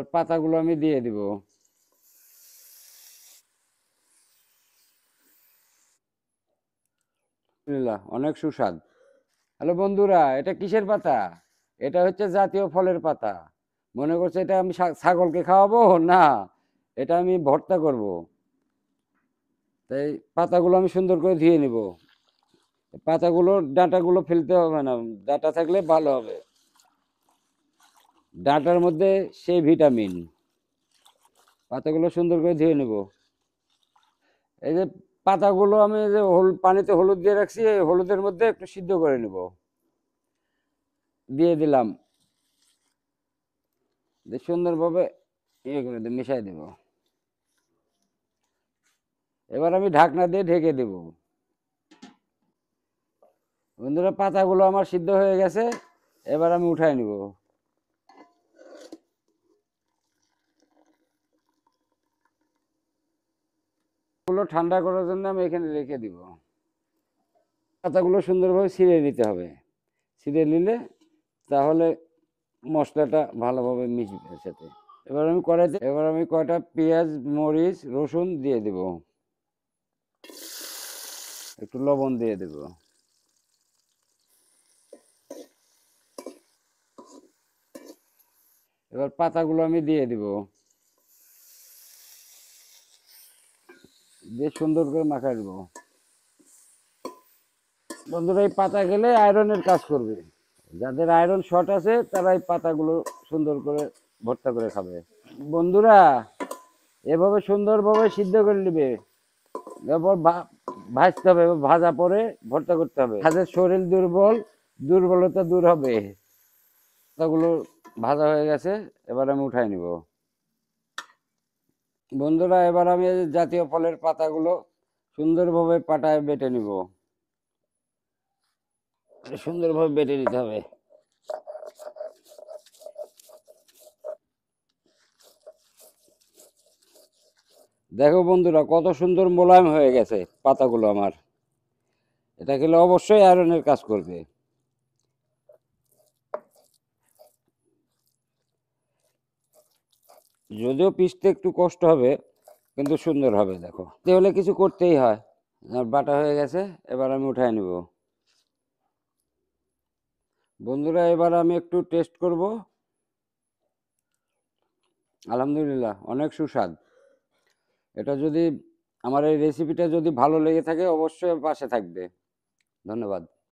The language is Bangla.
এবার পাতাগুলো আমি দিয়ে দিব। অনেক সুস্বাদ। হ্যালো বন্ধুরা, এটা কিসের পাতা? এটা হচ্ছে জাতীয় ফলের পাতা। মনে করছে এটা আমি ছাগলকে খাওয়াবো না, এটা আমি ভর্তা করব। তাই পাতাগুলো আমি সুন্দর করে ধুয়ে নিব। পাতাগুলো ডাঁটাগুলো ফেলতে হবে না, ডাঁটা থাকলে ভালো হবে। ডাঁটার মধ্যে সেই ভিটামিন। পাতাগুলো সুন্দর করে ধুয়ে নেব। এই যে পাতাগুলো আমি যে পানিতে হলুদ দিয়ে রাখছি, এই হলুদের মধ্যে একটু সিদ্ধ করে নেব। দিয়ে দিলাম, সুন্দরভাবে ইয়ে করে মিশাই দেব। এবার আমি ঢাকনা দিয়ে ঢেকে দেব। বন্ধুরা, পাতাগুলো আমার সিদ্ধ হয়ে গেছে, এবার আমি উঠাই নিব। গুলো ঠান্ডা করার জন্য আমি এখানে রেখে দিব। পাতাগুলো সুন্দরভাবে ছিঁড়ে নিতে হবে। ছিঁড়ে নিলে তাহলে মশলাটা ভালোভাবে মিশবে সাথে। এবার আমি কয়টা পেঁয়াজ, মরিচ, রসুন দিয়ে দেব। একটু লবণ দিয়ে দেব। এবার পাতাগুলো আমি দিয়ে দিব, দিয়ে সুন্দর করে মাখাই দেব। বন্ধুরা, এই পাতা খেলে আয়রনের কাজ করবে। যাদের আয়রন শর্ট আছে তারা এই পাতাগুলো সুন্দর করে ভর্তা করে খাবে। বন্ধুরা, এভাবে সুন্দরভাবে সিদ্ধ করে নেবে, তারপর ভাজতে হবে। ভাজা পরে ভর্তা করতে হবে। যাদের শরীর দুর্বল, দুর্বলতা দূর হবে। পাতাগুলো ভাজা হয়ে গেছে, এবার আমি উঠাই নিব। বন্ধুরা, এবার আমি জাতীয় ফলের পাতাগুলো সুন্দরভাবে পাটায় বেটে নিব। সুন্দরভাবে বেটে নিতে হবে। দেখো বন্ধুরা, কত সুন্দর মোলায়েম হয়ে গেছে পাতাগুলো আমার। এটা খেলে অবশ্যই আয়রনের কাজ করবে। যদিও পিষতে একটু কষ্ট হবে, কিন্তু সুন্দর হবে। দেখো, তাহলে কিছু করতেই হয়। আর বাটা হয়ে গেছে, এবার আমি উঠাই নিব। বন্ধুরা, এবার আমি একটু টেস্ট করব। আলহামদুলিল্লাহ, অনেক সুস্বাদ। এটা যদি আমার এই রেসিপিটা যদি ভালো লেগে থাকে, অবশ্যই পাশে থাকবে। ধন্যবাদ।